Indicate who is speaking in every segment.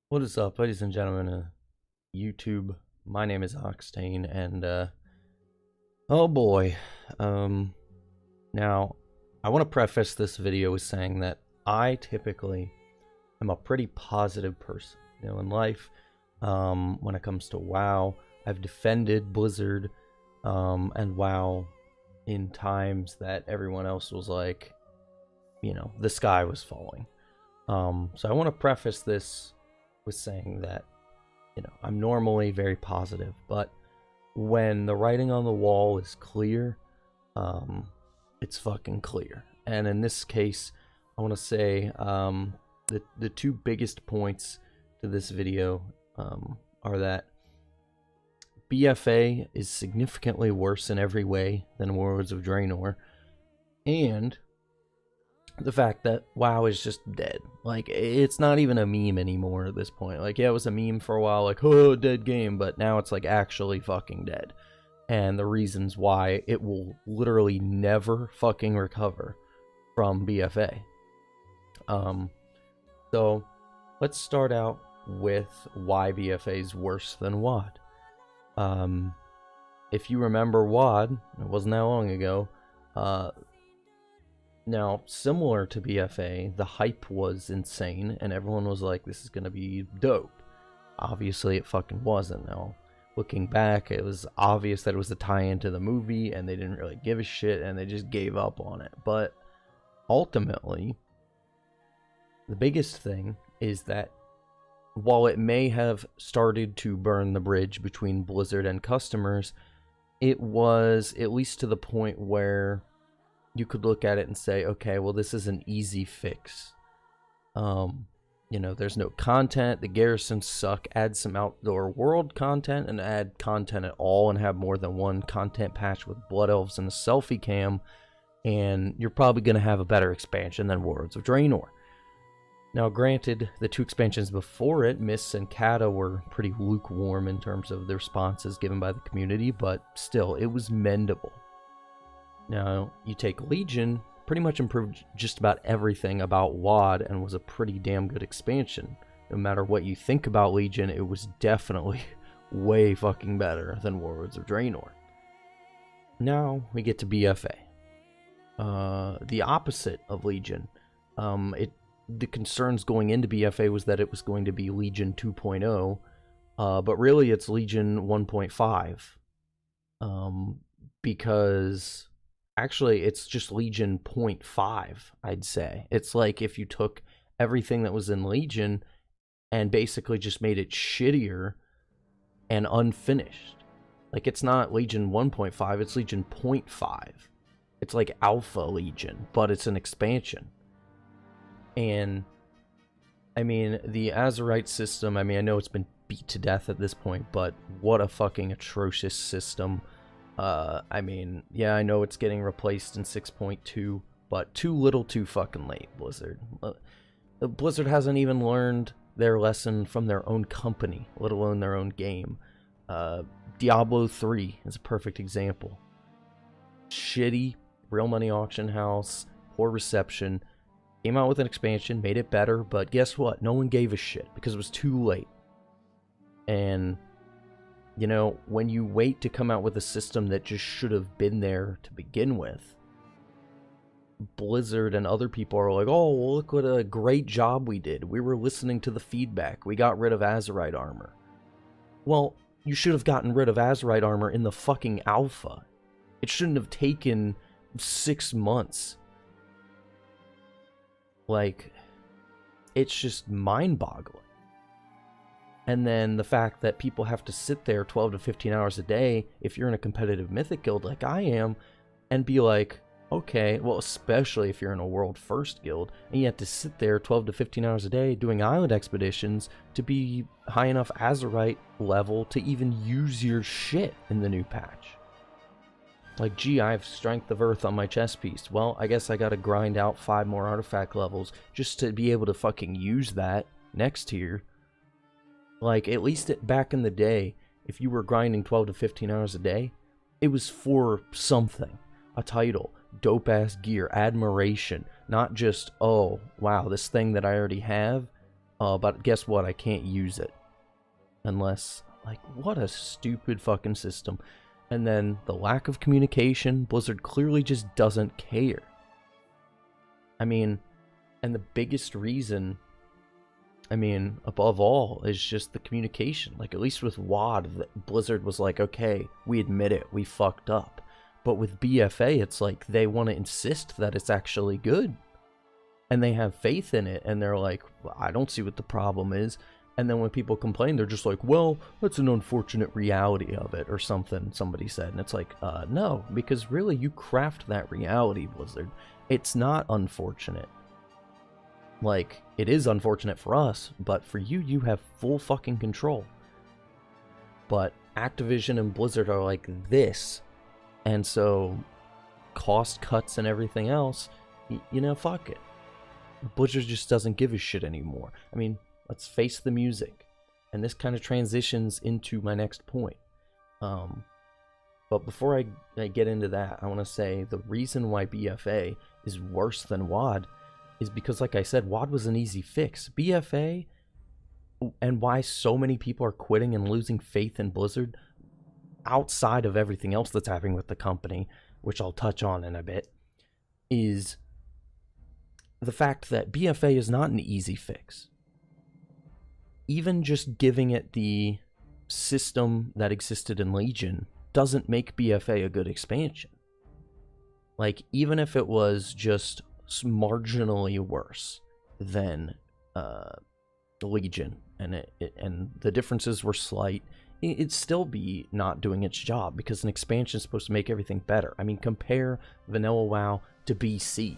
Speaker 1: What is up, ladies and gentlemen, YouTube? My name is Oxtane, and, oh boy. Um, Now, I want to preface this video with saying that I typically am a pretty positive person, in life. When it comes to WoW, I've defended Blizzard, and WoW in times that everyone else was like, the sky was falling. So I want to preface this with saying that, I'm normally very positive, but when the writing on the wall is clear, it's fucking clear. And in this case, I want to say the two biggest points to this video are that BFA is significantly worse in every way than Warlords of Draenor, and the fact that WoW is just dead. Like, it's not even a meme anymore at this point. Like, yeah, it was a meme for a while, like, oh, dead game, but now it's, like, actually fucking dead. And the reasons why it will literally never fucking recover from BFA. So, let's start out with why BFA is worse than WoD. If you remember WoD, it wasn't that long ago, now, similar to BFA, the hype was insane, and everyone was like, this is gonna be dope. Obviously, it fucking wasn't. Now, looking back, it was obvious that it was a tie-in to the movie, and they didn't really give a shit, and they just gave up on it. But, ultimately, the biggest thing is that while it may have started to burn the bridge between Blizzard and customers, it was at least to the point where you could look at it and say, okay, well, this is an easy fix. There's no content, the garrisons suck, add some outdoor world content, and add content at all, and have more than one content patch with Blood Elves and a selfie cam, and you're probably going to have a better expansion than Warlords of Draenor. Now, granted, the two expansions before it, Mists and Kata, were pretty lukewarm in terms of the responses given by the community, but still, it was mendable. Now, you take Legion, pretty much improved just about everything about WoD, and was a pretty damn good expansion. No matter what you think about Legion, it was definitely way fucking better than Warlords of Draenor. Now, we get to BFA. The opposite of Legion. The concerns going into BFA was that it was going to be Legion 2.0, but really it's Legion 1.5. Because actually, it's just Legion 0.5, I'd say. It's like if you took everything that was in Legion and basically just made it shittier and unfinished. Like, it's not Legion 1.5, it's Legion 0.5. It's like Alpha Legion, but it's an expansion. And, I mean, the Azerite system, I know it's been beat to death at this point, but what a fucking atrocious system. Yeah, I know it's getting replaced in 6.2, but too little too fucking late, Blizzard. Blizzard hasn't even learned their lesson from their own company, let alone their own game. Diablo 3 is a perfect example. Shitty, real money auction house, poor reception, came out with an expansion, made it better, but guess what? No one gave a shit because it was too late. And when you wait to come out with a system that just should have been there to begin with, Blizzard and other people are like, oh, well, look what a great job we did. We were listening to the feedback. We got rid of Azerite armor. Well, you should have gotten rid of Azerite armor in the fucking alpha. It shouldn't have taken 6 months. Like, it's just mind-boggling. And then the fact that people have to sit there 12 to 15 hours a day, if you're in a competitive Mythic guild like I am, and be like, okay, well, especially if you're in a World First guild, and you have to sit there 12 to 15 hours a day doing island expeditions to be high enough Azerite level to even use your shit in the new patch. Like, gee, I have Strength of Earth on my chest piece. Well, I guess I gotta grind out 5 more artifact levels just to be able to fucking use that next tier. Like, at least back in the day, if you were grinding 12 to 15 hours a day, it was for something. A title, dope-ass gear, admiration. Not just, oh, wow, this thing that I already have But guess what? I can't use it unless, like, what a stupid fucking system. And then the lack of communication, Blizzard clearly just doesn't care. I mean, and the biggest reason, I mean, above all, is just the communication. Like, at least with WoD, Blizzard was like, okay, we admit it, we fucked up. But with BFA, it's like they want to insist that it's actually good. And they have faith in it, and they're like, well, I don't see what the problem is. And then when people complain, they're just like, well, that's an unfortunate reality of it, or something, somebody said. And it's like, no, because really, you craft that reality, Blizzard. It's not unfortunate. Like, it is unfortunate for us, but for you, you have full fucking control. But Activision and Blizzard are like this, and so cost cuts and everything else, you know, fuck it. Blizzard just doesn't give a shit anymore. I mean, let's face the music. And this kind of transitions into my next point. But before I get into that, I want to say the reason why BFA is worse than WoD is because, like I said, WoD was an easy fix. BFA, and why so many people are quitting and losing faith in Blizzard, outside of everything else that's happening with the company, which I'll touch on in a bit, is the fact that BFA is not an easy fix. Even just giving it the system that existed in Legion doesn't make BFA a good expansion. Like, even if it was just marginally worse than Legion, and the differences were slight, it'd still be not doing its job, because an expansion is supposed to make everything better. I mean, compare Vanilla WoW to BC.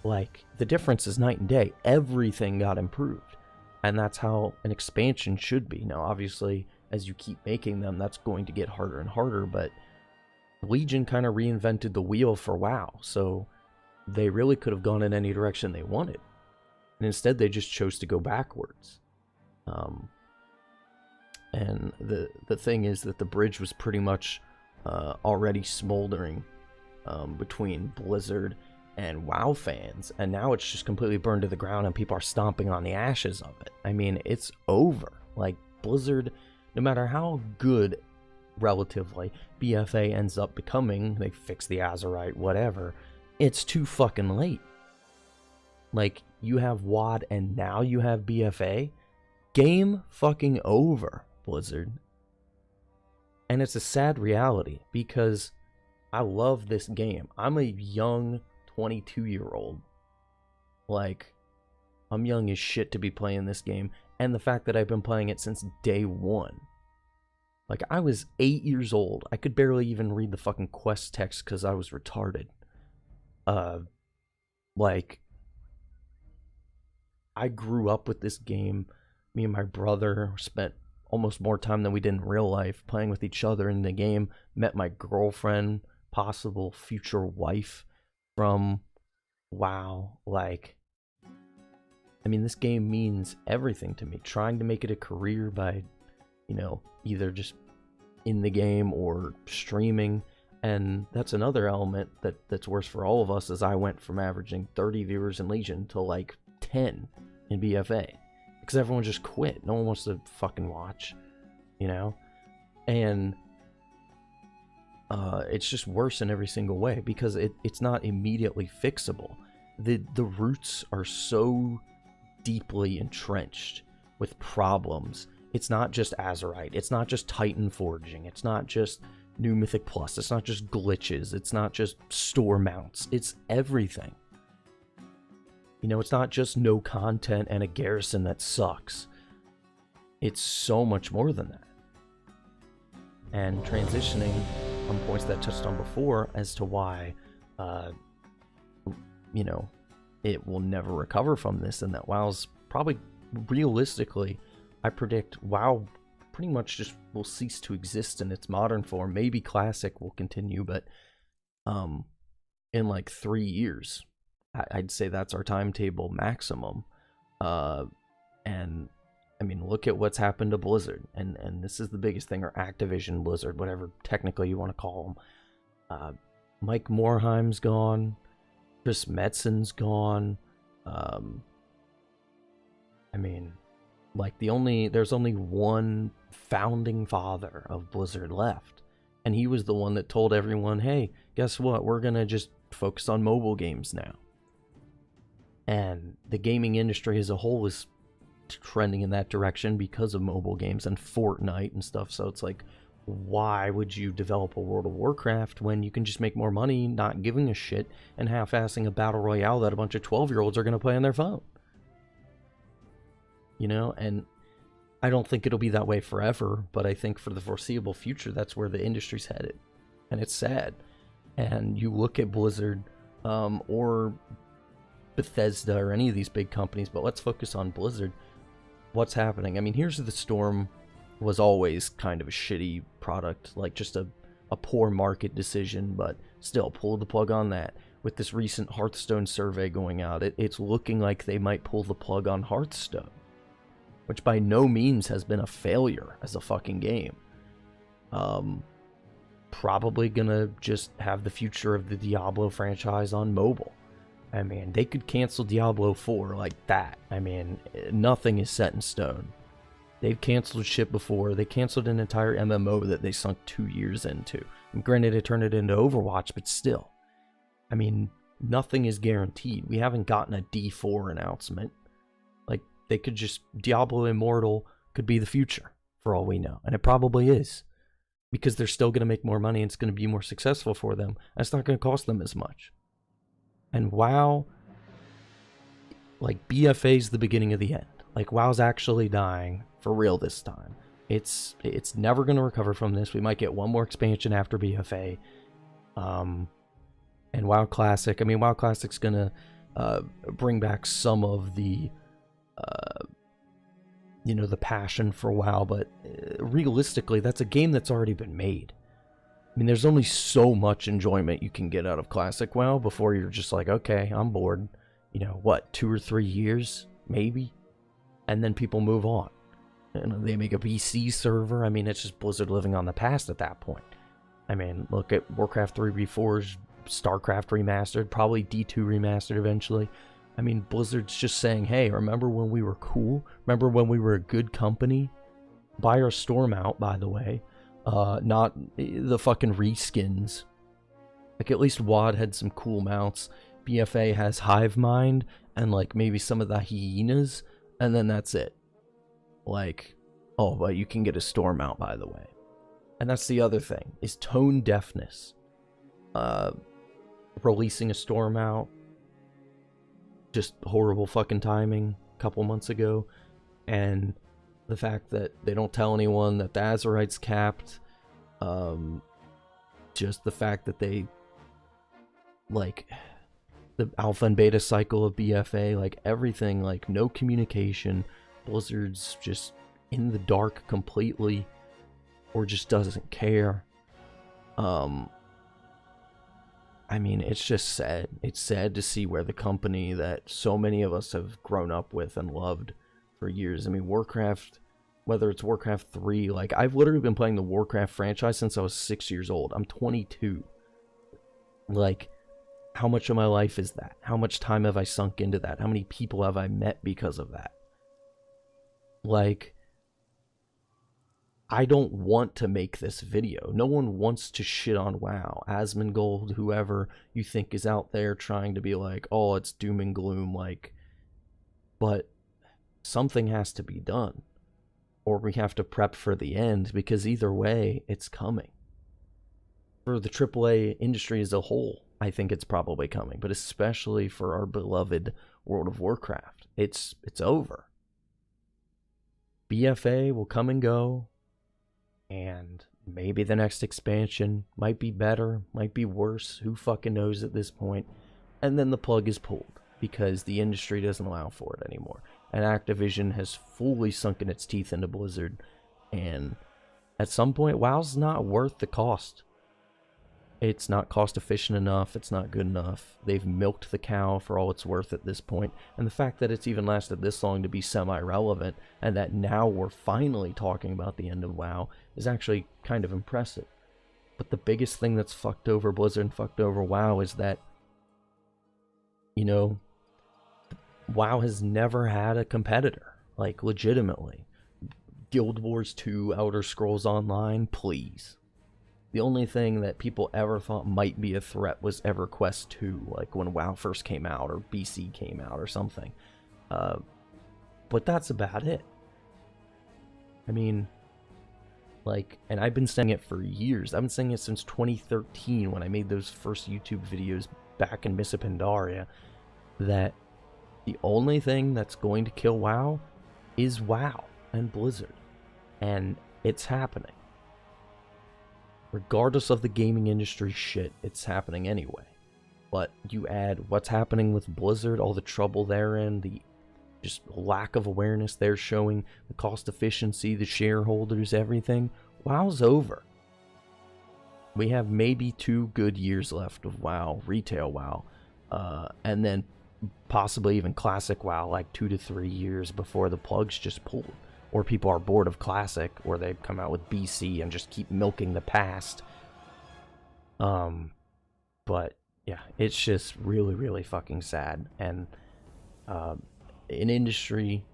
Speaker 1: Like, the difference is night and day. Everything got improved. And that's how an expansion should be. Now, obviously, as you keep making them, that's going to get harder and harder, but Legion kind of reinvented the wheel for WoW, so they really could have gone in any direction they wanted. And instead, they just chose to go backwards. And the thing is that the bridge was pretty much already smoldering between Blizzard and WoW fans, and now it's just completely burned to the ground and people are stomping on the ashes of it. I mean, it's over. Like, Blizzard, no matter how good relatively BFA ends up becoming, they fix the Azerite, whatever, it's too fucking late. Like, you have WoD and now you have BFA. Game fucking over, Blizzard. And it's a sad reality, because I love this game. I'm a young 22-year-old. Like, I'm young as shit to be playing this game, and the fact that I've been playing it since day one. Like, I was 8 years old. I could barely even read the fucking quest text because I was retarded. Like, I grew up with this game. Me and my brother spent almost more time than we did in real life playing with each other in the game. Met my girlfriend, possible future wife, from WoW. Like, I mean, this game means everything to me. Trying to make it a career by, you know, either just in the game or streaming. And that's another element that's worse for all of us, as I went from averaging 30 viewers in Legion to like 10 in BFA. Because everyone just quit. No one wants to fucking watch, you know? And it's just worse in every single way, because it's not immediately fixable. The roots are so deeply entrenched with problems. It's not just Azerite. It's not just Titan forging. It's not just New Mythic Plus. It's not just glitches. It's not just store mounts. It's everything. You know, it's not just no content and a garrison that sucks. It's so much more than that. And transitioning from points that I touched on before as to why, you know, it will never recover from this, and that WoW's probably, realistically, I predict WoW pretty much just will cease to exist in its modern form. Maybe Classic will continue, but in like 3 years. I'd say that's our timetable maximum. And I mean, look at what's happened to Blizzard, and this is the biggest thing, or Activision Blizzard, whatever technically you want to call them. Mike Morhaim's gone. Chris Metzen's gone. I mean, like, there's only one founding father of Blizzard left, and he was the one that told everyone, hey, guess what, we're gonna just focus on mobile games now. And the gaming industry as a whole is trending in that direction because of mobile games and Fortnite and stuff. So it's like, why would you develop a World of Warcraft when you can just make more money not giving a shit and half-assing a battle royale that a bunch of 12-year-olds are going to play on their phone? You know, and I don't think it'll be that way forever, but I think for the foreseeable future, that's where the industry's headed. And it's sad. And you look at Blizzard, or Bethesda, or any of these big companies, but let's focus on Blizzard. What's happening? I mean, Here's the Storm was always kind of a shitty product, like just a poor market decision, but still, pull the plug on that. With this recent Hearthstone survey going out, it's looking like they might pull the plug on Hearthstone, which by no means has been a failure as a fucking game. Probably gonna just have the future of the Diablo franchise on mobile. I mean, they could cancel Diablo 4 like that. I mean, nothing is set in stone. They've canceled shit before. They canceled an entire MMO that they sunk 2 years into. And granted, it turned it into Overwatch, but still. I mean, nothing is guaranteed. We haven't gotten a D4 announcement. Like, they could just... Diablo Immortal could be the future, for all we know. And it probably is. Because they're still going to make more money and it's going to be more successful for them. And it's not going to cost them as much. And WoW... Like, BFA's the beginning of the end. Like, WoW's actually dying for real this time. It's never going to recover from this. We might get one more expansion after BFA. And WoW Classic. I mean, WoW Classic's going to bring back some of the, you know, the passion for WoW. But realistically, that's a game that's already been made. I mean, there's only so much enjoyment you can get out of Classic WoW before you're just like, okay, I'm bored. You know, what, 2 or 3 years? Maybe? And then people move on. And they make a BC server. I mean, it's just Blizzard living on the past at that point. I mean, look at Warcraft 3v4's StarCraft remastered, probably D2 remastered eventually. I mean, Blizzard's just saying, hey, remember when we were cool? Remember when we were a good company? Buy our Storm out, by the way. Not the fucking reskins. Like, at least WoD had some cool mounts. BFA has Hive Mind and, like, maybe some of the hyenas. And then that's it. Like, oh, but you can get a Storm mount, by the way. And that's the other thing, is tone deafness. Releasing a Storm mount, just horrible fucking timing a couple months ago. And the fact that they don't tell anyone that the Azerite's capped. Just the fact that they, like... the alpha and beta cycle of BFA, like everything, like no communication. Blizzard's just in the dark completely, or just doesn't care. I mean, it's just sad. It's sad to see where the company that so many of us have grown up with and loved for years. I mean, Warcraft, whether it's Warcraft 3, like I've literally been playing the Warcraft franchise since I was 6 years old. I'm 22. Like, how much of my life is that? How much time have I sunk into that? How many people have I met because of that? Like, I don't want to make this video. No one wants to shit on WoW. Asmongold, whoever you think is out there trying to be like, oh, it's doom and gloom, like, but something has to be done. Or we have to prep for the end, because either way, it's coming. For the AAA industry as a whole, I think it's probably coming, but especially for our beloved World of Warcraft, it's over. BFA will come and go, and maybe the next expansion might be better, might be worse, who fucking knows at this point, and then the plug is pulled, because the industry doesn't allow for it anymore, and Activision has fully sunken its teeth into Blizzard, and at some point, WoW's not worth the cost. It's not cost efficient enough, it's not good enough. They've milked the cow for all it's worth at this point. And the fact that it's even lasted this long to be semi-relevant, and that now we're finally talking about the end of WoW, is actually kind of impressive. But the biggest thing that's fucked over Blizzard and fucked over WoW is that, you know, WoW has never had a competitor. Like, legitimately. Guild Wars 2, Elder Scrolls Online, please. The only thing that people ever thought might be a threat was EverQuest 2, like when WoW first came out, or BC came out, or something. But that's about it. I mean, like, and I've been saying it for years. I've been saying it since 2013 when I made those first YouTube videos back in Missa Pandaria, that the only thing that's going to kill WoW is WoW and Blizzard. And it's happening. Regardless of the gaming industry shit, it's happening anyway. But you add what's happening with Blizzard, all the trouble they're in, the just lack of awareness they're showing, the cost efficiency, the shareholders, everything. WoW's over. We have maybe 2 good years left of WoW, retail WoW, and then possibly even classic WoW, like 2 to 3 years before the plug's just pulled. Or people are bored of classic, or they come out with BC and just keep milking the past. But yeah, it's just really, really fucking sad. And an industry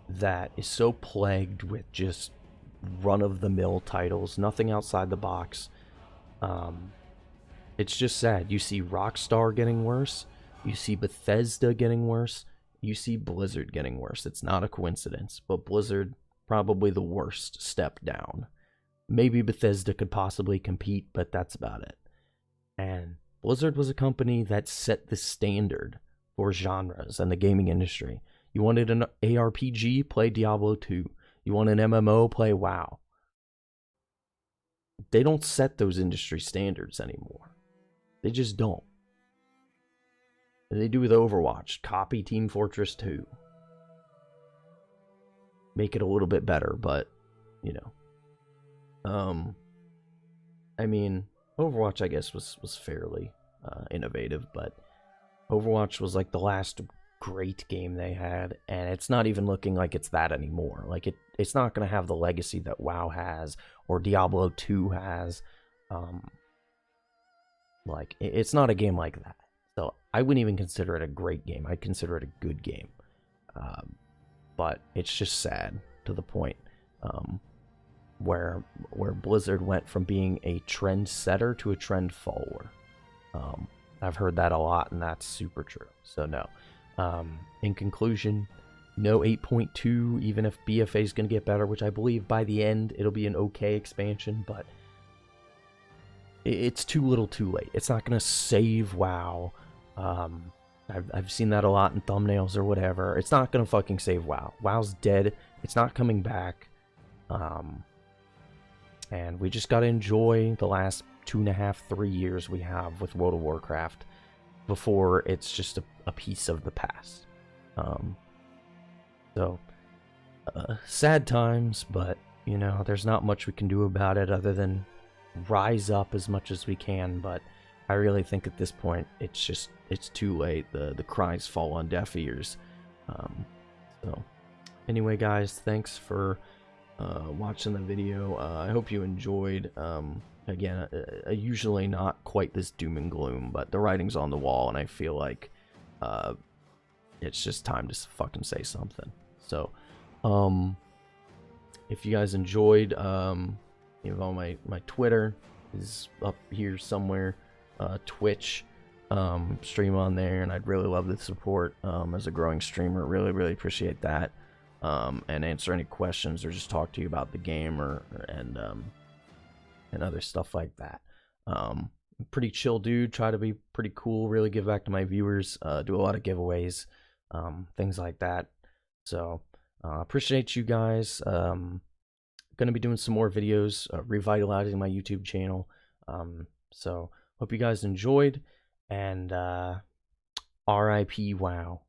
Speaker 1: that is so plagued with just run-of-the-mill titles, nothing outside the box. It's just sad. You see Rockstar getting worse, you see Bethesda getting worse, you see Blizzard getting worse. It's not a coincidence, but Blizzard probably the worst step down. Maybe Bethesda could possibly compete, but that's about it. And Blizzard was a company that set the standard for genres and the gaming industry. You wanted an ARPG, play Diablo 2. You want an MMO, play WoW. They don't set those industry standards anymore. They just don't. They do with Overwatch. Copy Team Fortress 2. Make it a little bit better, but, you know. I mean, Overwatch, I guess, was fairly innovative, but Overwatch was like the last great game they had, and it's not even looking like it's that anymore. Like, it's not going to have the legacy that WoW has, or Diablo 2 has. Like, it's not a game like that. So, I wouldn't even consider it a great game. I'd consider it a good game. But it's just sad to the point where Blizzard went from being a trend setter to a trend follower. I've heard that a lot, and that's super true. So no. In conclusion, no 8.2, even if BFA is going to get better, which I believe by the end it'll be an okay expansion, but it's too little too late. It's not going to save WoW. I've seen that a lot in thumbnails or whatever. It's not going to fucking save WoW. WoW's dead. It's not coming back. And we just got to enjoy the last 2.5, 3 years we have with World of Warcraft before it's just a piece of the past. So, sad times, but, you know, there's not much we can do about it other than rise up as much as we can, but I really think at this point it's too late. The cries fall on deaf ears. So anyway, guys, thanks for watching the video. I hope you enjoyed. Again, usually not quite this doom and gloom, but the writing's on the wall, and I feel like it's just time to fucking say something. So if you guys enjoyed, you know, my Twitter is up here somewhere. Twitch, stream on there, and I'd really love the support as a growing streamer. Really appreciate that. And answer any questions or just talk to you about the game and other stuff like that. Pretty chill dude, try to be pretty cool, really give back to my viewers, do a lot of giveaways, things like that. So appreciate you guys. Gonna be doing some more videos, revitalizing my YouTube channel. So hope you guys enjoyed, and RIP WoW.